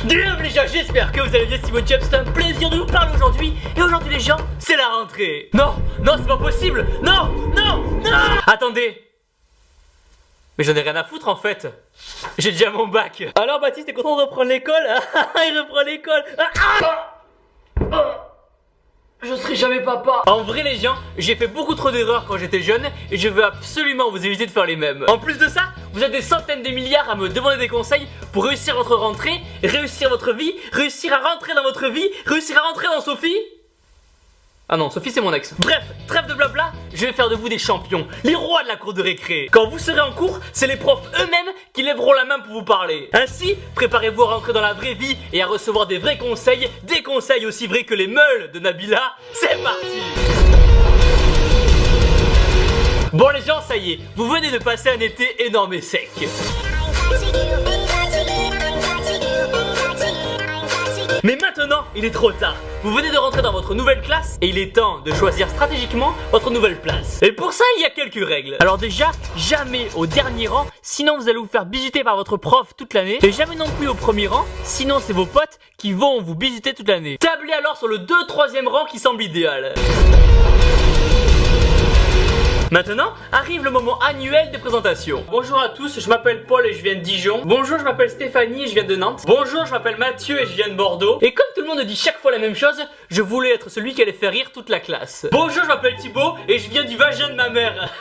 Bienvenue les gens, j'espère que vous allez bien, c'est Simon Chubb, c'est un plaisir de vous parler aujourd'hui. Et aujourd'hui les gens, c'est la rentrée. Non, non, c'est pas possible. Non, non, non. Attendez. Mais j'en ai rien à foutre en fait. J'ai déjà mon bac. Alors Baptiste, t'es content de reprendre l'école? Il reprend l'école. Je serai jamais papa. En vrai les gens, j'ai fait beaucoup trop d'erreurs quand j'étais jeune et je veux absolument vous éviter de faire les mêmes. En plus de ça, vous êtes des centaines de milliards à me demander des conseils pour réussir votre rentrée, réussir votre vie, réussir à rentrer dans votre vie, réussir à rentrer dans Sophie. Ah non, Sophie c'est mon ex. Bref, trêve de blabla, je vais faire de vous des champions, les rois de la cour de récré. Quand vous serez en cours, c'est les profs eux-mêmes qui lèveront la main pour vous parler. Ainsi, préparez-vous à rentrer dans la vraie vie et à recevoir des vrais conseils, des conseils aussi vrais que les meules de Nabila. C'est parti! Bon les gens, ça y est, vous venez de passer un été énorme et sec. Mais maintenant, il est trop tard. Vous venez de rentrer dans votre nouvelle classe et il est temps de choisir stratégiquement votre nouvelle place. Et pour ça, il y a quelques règles. Alors déjà, jamais au dernier rang, sinon vous allez vous faire bisuter par votre prof toute l'année. Et jamais non plus au premier rang, sinon c'est vos potes qui vont vous bisuter toute l'année. Tablez alors sur le 2-3e rang qui semble idéal. Maintenant, arrive le moment annuel des présentations. Bonjour à tous, je m'appelle Paul et je viens de Dijon. Bonjour, je m'appelle Stéphanie et je viens de Nantes. Bonjour, je m'appelle Mathieu et je viens de Bordeaux. Et comme tout le monde dit chaque fois la même chose, je voulais être celui qui allait faire rire toute la classe. Bonjour, je m'appelle Thibaut et je viens du vagin de ma mère.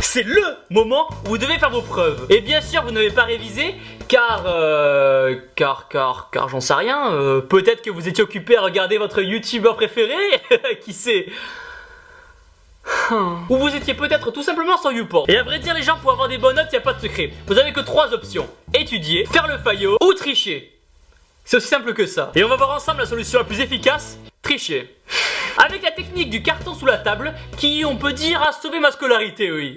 C'est le moment où vous devez faire vos preuves. Et bien sûr, vous n'avez pas révisé car j'en sais rien. Peut-être que vous étiez occupé à regarder votre youtubeur préféré. Qui sait? Ou vous étiez peut-être tout simplement sur YouPorn. Et à vrai dire les gens, pour avoir des bonnes notes, il n'y a pas de secret. Vous avez que 3 options. Étudier, faire le faillot ou tricher. C'est aussi simple que ça. Et on va voir ensemble la solution la plus efficace. Tricher. Avec la technique du carton sous la table, qui on peut dire a sauvé ma scolarité, oui.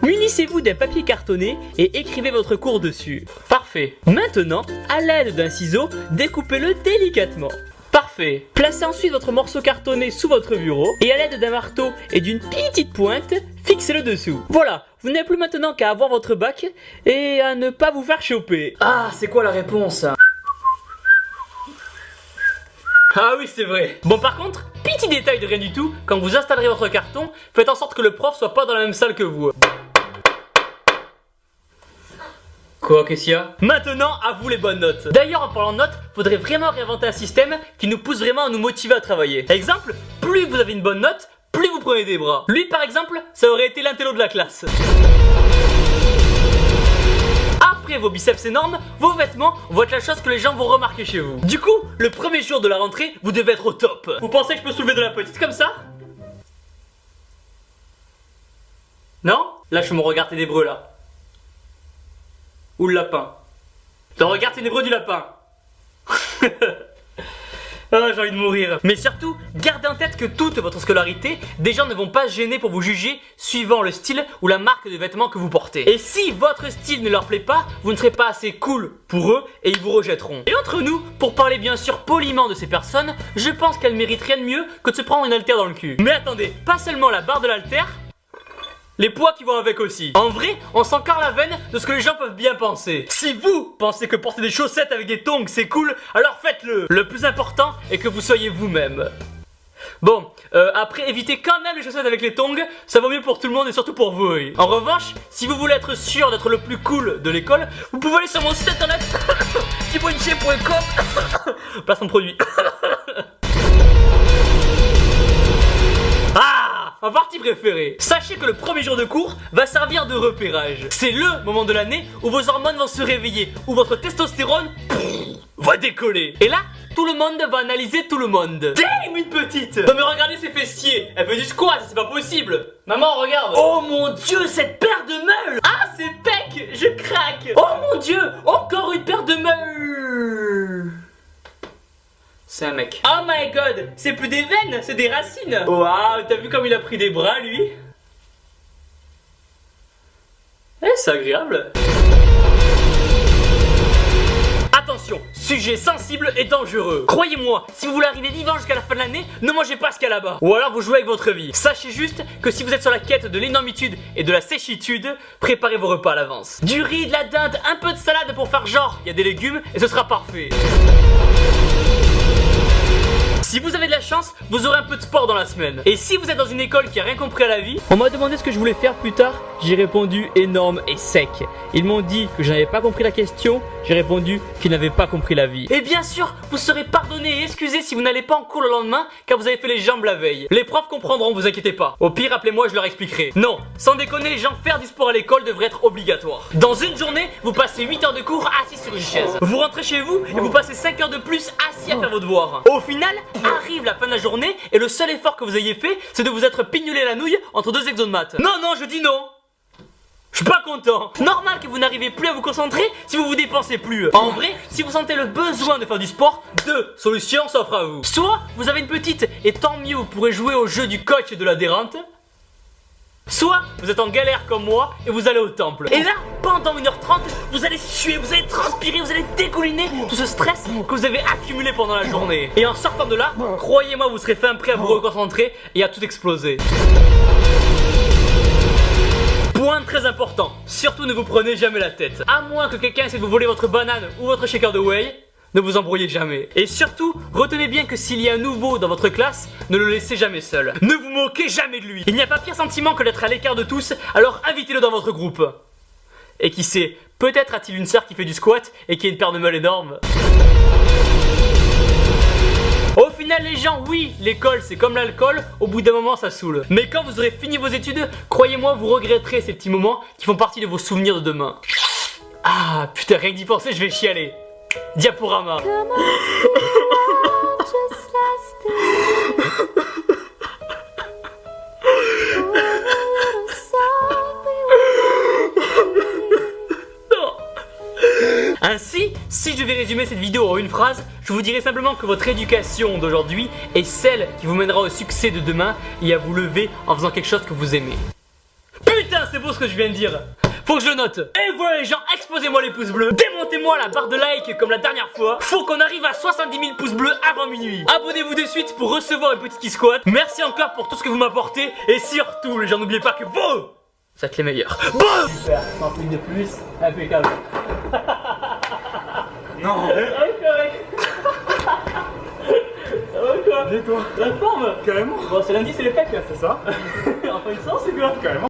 Munissez-vous d'un papier cartonné et écrivez votre cours dessus. Parfait. Maintenant, à l'aide d'un ciseau, découpez-le délicatement. Parfait. Placez ensuite votre morceau cartonné sous votre bureau et à l'aide d'un marteau et d'une petite pointe, fixez-le dessous. Voilà, vous n'avez plus maintenant qu'à avoir votre bac et à ne pas vous faire choper. Ah, c'est quoi la réponse? Ah oui, c'est vrai. Bon, par contre, petit détail de rien du tout, quand vous installerez votre carton, faites en sorte que le prof soit pas dans la même salle que vous. Quoi, qu'est-ce qu'il y a? Maintenant, à vous les bonnes notes. D'ailleurs, en parlant de notes, faudrait vraiment réinventer un système qui nous pousse vraiment à nous motiver à travailler. Exemple, plus vous avez une bonne note, plus vous prenez des bras. Lui, par exemple, ça aurait été l'intello de la classe. Après vos biceps énormes, vos vêtements vont être la chose que les gens vont remarquer chez vous. Du coup, le premier jour de la rentrée, vous devez être au top. Vous pensez que je peux soulever de la petite comme ça? Non? Lâche mon regard ténébreux là. Ou le lapin. Le regard ténébreux du lapin. Ah, j'ai envie de mourir. Mais surtout, gardez en tête que toute votre scolarité, des gens ne vont pas se gêner pour vous juger suivant le style ou la marque de vêtements que vous portez. Et si votre style ne leur plaît pas, vous ne serez pas assez cool pour eux et ils vous rejetteront. Et entre nous, pour parler bien sûr poliment de ces personnes, je pense qu'elles méritent rien de mieux que de se prendre une haltère dans le cul. Mais attendez, pas seulement la barre de l'haltère, les poids qui vont avec aussi. En vrai, on s'encarre la veine de ce que les gens peuvent bien penser. Si vous pensez que porter des chaussettes avec des tongs c'est cool, alors faites-le. Le plus important est que vous soyez vous-même. Bon, après évitez quand même les chaussettes avec les tongs, ça vaut mieux pour tout le monde et surtout pour vous. Oui. En revanche, si vous voulez être sûr d'être le plus cool de l'école, vous pouvez aller sur mon site internet thibautnicher.com. Placement de produit. Ma partie préférée. Sachez que le premier jour de cours va servir de repérage. C'est le moment de l'année où vos hormones vont se réveiller, où votre testostérone va décoller. Et là, tout le monde va analyser tout le monde. Damn, une petite. Non mais regardez ses fessiers. Elle fait du squat, c'est pas possible. Maman, regarde. Oh mon dieu, cette paire de meules. Ah, c'est pec, je craque. Oh mon dieu, encore une paire de meules. C'est un mec. Oh my god, c'est plus des veines, c'est des racines. Waouh, t'as vu comme il a pris des bras lui? Eh, c'est agréable. Attention. Attention, sujet sensible et dangereux. Croyez-moi, si vous voulez arriver vivant jusqu'à la fin de l'année, ne mangez pas ce qu'il y a là-bas. Ou alors vous jouez avec votre vie. Sachez juste que si vous êtes sur la quête de l'énormitude et de la séchitude, préparez vos repas à l'avance. Du riz, de la dinde, un peu de salade pour faire genre, il y a des légumes et ce sera parfait. Si vous avez de la chance, vous aurez un peu de sport dans la semaine. Et si vous êtes dans une école qui a rien compris à la vie, on m'a demandé ce que je voulais faire plus tard, j'ai répondu énorme et sec. Ils m'ont dit que je n'avais pas compris la question, j'ai répondu qu'ils n'avaient pas compris la vie. Et bien sûr, vous serez pardonné et excusé si vous n'allez pas en cours le lendemain car vous avez fait les jambes la veille. Les profs comprendront, vous inquiétez pas. Au pire, appelez-moi, je leur expliquerai. Non, sans déconner, les gens, faire du sport à l'école devrait être obligatoire. Dans une journée, vous passez 8 heures de cours assis sur une chaise. Vous rentrez chez vous et vous passez 5 heures de plus assis à faire vos devoirs. Au final, arrive la fin de la journée et le seul effort que vous ayez fait, c'est de vous être pignolé la nouille entre deux exos de maths. Non, non, je dis non. Je suis pas content. Normal que vous n'arrivez plus à vous concentrer si vous vous dépensez plus. En vrai, si vous sentez le besoin de faire du sport, deux solutions s'offrent à vous. Soit vous avez une petite et tant mieux vous pourrez jouer au jeu du coach et de l'adhérente. Soit vous êtes en galère comme moi et vous allez au temple. Et là, pendant 1h30, vous allez suer, vous allez transpirer, vous allez dégouliner tout ce stress que vous avez accumulé pendant la journée. Et en sortant de là, croyez-moi, vous serez fin prêt à vous reconcentrer et à tout exploser. Point très important, surtout ne vous prenez jamais la tête. À moins que quelqu'un essaie de vous voler votre banane ou votre shaker de whey, ne vous embrouillez jamais. Et surtout, retenez bien que s'il y a un nouveau dans votre classe, ne le laissez jamais seul. Ne vous moquez jamais de lui. Il n'y a pas pire sentiment que d'être à l'écart de tous, alors invitez-le dans votre groupe. Et qui sait, peut-être a-t-il une sœur qui fait du squat et qui a une paire de meules énorme. Au final les gens, oui, l'école c'est comme l'alcool, au bout d'un moment ça saoule. Mais quand vous aurez fini vos études, croyez-moi vous regretterez ces petits moments qui font partie de vos souvenirs de demain. Ah putain, rien que d'y penser je vais chialer. Diaporama. Ainsi, si je devais résumer cette vidéo en une phrase, je vous dirais simplement que votre éducation d'aujourd'hui est celle qui vous mènera au succès de demain et à vous lever en faisant quelque chose que vous aimez. Putain, c'est beau ce que je viens de dire. Faut que je le note. Et voilà les gens, explosez-moi les pouces bleus. Démontez-moi la barre de like comme la dernière fois. Faut qu'on arrive à 70 000 pouces bleus avant minuit. Abonnez-vous de suite pour recevoir un petit qui squat. Merci encore pour tout ce que vous m'apportez. Et surtout les gens, n'oubliez pas que vous êtes les meilleurs. Bon super, 100 clics de plus, impeccable. Non. Correct. Ça va quoi? Et toi? La forme? Carrément. Bon c'est lundi, c'est les pecs là. C'est ça. Enfin une séance c'est quoi? Carrément.